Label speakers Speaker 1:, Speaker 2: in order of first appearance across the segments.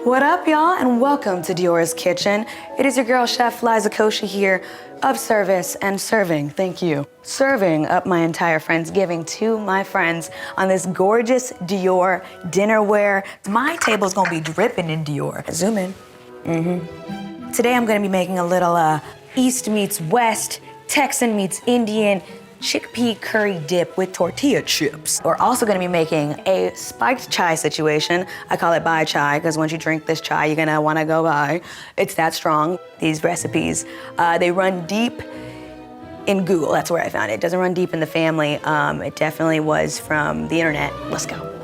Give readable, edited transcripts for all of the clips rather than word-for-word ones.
Speaker 1: What up, y'all, and welcome to Dior's Kitchen. It is your girl, Chef Liza Koshy here, of service and serving, thank you. Serving up my entire Friendsgiving to my friends on this gorgeous Dior dinnerware. My table's gonna be dripping in Dior. Zoom in. Today I'm gonna be making a little East meets West, Texan meets Indian, chickpea curry dip with tortilla chips. We're also gonna be making a spiked chai situation. I call it bai chai because once you drink this chai, you're gonna wanna go bai. It's that strong. These recipes, they run deep in Google. That's where I found it. It doesn't run deep in the family. It definitely was from the internet. Let's go.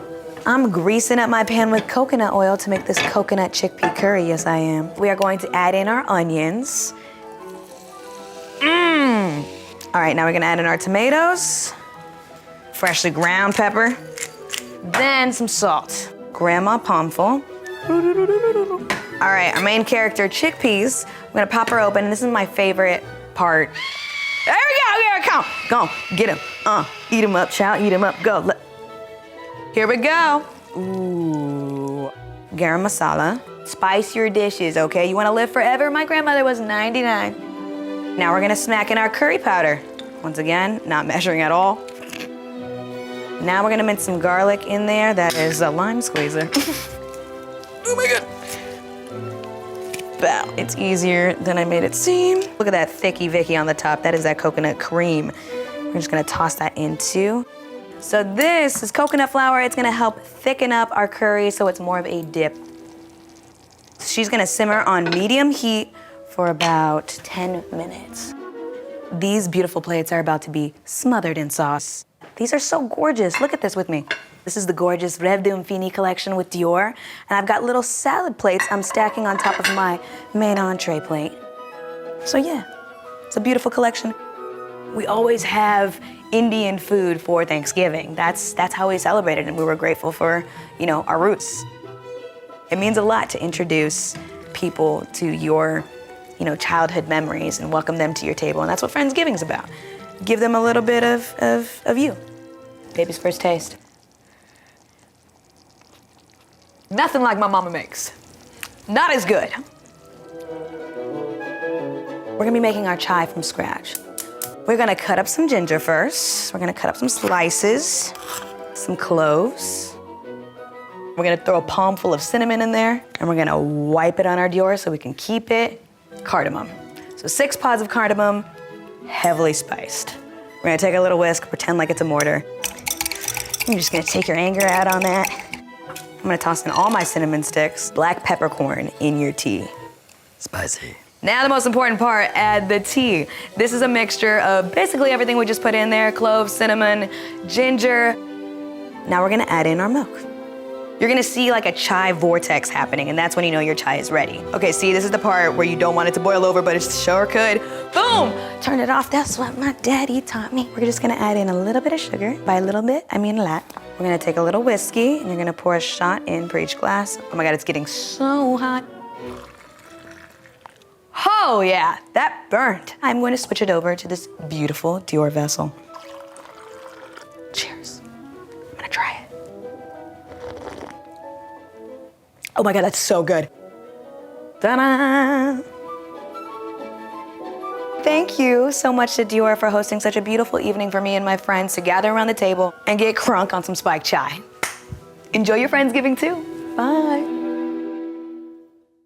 Speaker 1: I'm greasing up my pan with coconut oil to make this coconut chickpea curry. Yes, I am. We are going to add in our onions. All right, now we're gonna add in our tomatoes, freshly ground pepper, then some salt. Grandma Pomful. All right, our main character, chickpeas. I'm gonna pop her open. This is my favorite part. There we go, here it comes. Go, get him. Eat him up, child, eat him up, go. Here we go. Ooh, garam masala. Spice your dishes, okay? You wanna live forever? My grandmother was 99. Now we're gonna smack in our curry powder. Once again, not measuring at all. Now we're gonna mince some garlic in there. That is a lime squeezer. Oh my God. Wow, it's easier than I made it seem. Look at that thicky Vicky on the top. That is that coconut cream. We're just gonna toss that into. So this is coconut flour. It's gonna help thicken up our curry so it's more of a dip. She's gonna simmer on medium heat for about 10 minutes. These beautiful plates are about to be smothered in sauce. These are so gorgeous. Look at this with me. This is the gorgeous Rêve collection with Dior. And I've got little salad plates I'm stacking on top of my main entree plate. So yeah, it's a beautiful collection. We always have Indian food for Thanksgiving. That's how we celebrated, and we were grateful for, you know, our roots. It means a lot to introduce people to your childhood memories and welcome them to your table. And that's what Friendsgiving's about. Give them a little bit of you. Baby's first taste. Nothing like my mama makes. Not as good. We're gonna be making our chai from scratch. We're gonna cut up some ginger first. We're gonna cut up some slices, some cloves. We're gonna throw a palm full of cinnamon in there, and we're gonna wipe it on our Dior so we can keep it. Cardamom. So 6 pods of cardamom, heavily spiced. We're gonna take a little whisk, pretend like it's a mortar. You're just gonna take your anger out on that. I'm gonna toss in all my cinnamon sticks, black peppercorn in your tea. Spicy. Now the most important part, add the tea. This is a mixture of basically everything we just put in there, cloves, cinnamon, ginger. Now we're gonna add in our milk. You're gonna see like a chai vortex happening, and that's when you know your chai is ready. Okay, see, this is the part where you don't want it to boil over, but it sure could. Boom! Turn it off, that's what my daddy taught me. We're just gonna add in a little bit of sugar. By a little bit, I mean a lot. We're gonna take a little whiskey, and you're gonna pour a shot in for each glass. Oh my God, it's getting so hot. Oh yeah, that burnt. I'm going to switch it over to this beautiful Dior vessel. Cheers. I'm gonna try it. Oh my God, that's so good. Ta-da! Thank you so much to Dior for hosting such a beautiful evening for me and my friends to gather around the table and get crunk on some spiked chai. Enjoy your Friendsgiving too. Bye.